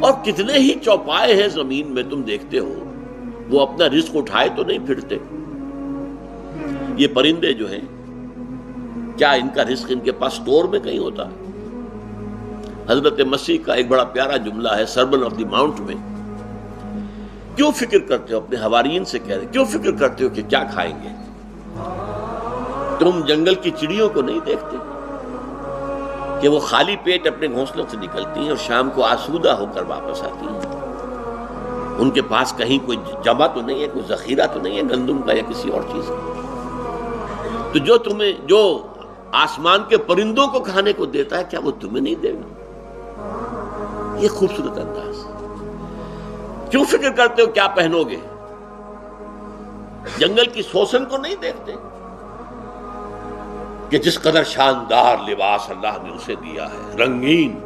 اور کتنے ہی چوپائے ہیں زمین میں تم دیکھتے ہو، وہ اپنا رزق اٹھائے تو نہیں پھرتے۔ یہ پرندے جو ہیں، کیا ان کا رزق ان کے پاس سٹور میں کہیں ہوتا ہے؟ حضرت مسیح کا ایک بڑا پیارا جملہ ہے سرمن آف دی ماؤنٹ میں، کیوں فکر کرتے ہو، اپنے حواریین سے کہہ رہے کیوں فکر کرتے ہو کہ کیا کھائیں گے؟ تم جنگل کی چڑیوں کو نہیں دیکھتے کہ وہ خالی پیٹ اپنے گھونسلوں سے نکلتی ہیں اور شام کو آسودہ ہو کر واپس آتی ہیں؟ ان کے پاس کہیں کوئی جمع تو نہیں ہے، کوئی ذخیرہ تو نہیں ہے گندم کا یا کسی اور چیز کا؟ تو جو آسمان کے پرندوں کو کھانے کو دیتا ہے، کیا وہ تمہیں نہیں دے گا؟ یہ خوبصورت انداز۔ کیوں فکر کرتے ہو کیا پہنو گے؟ جنگل کی سوسن کو نہیں دیکھتے کہ جس قدر شاندار لباس اللہ نے اسے دیا ہے، رنگین۔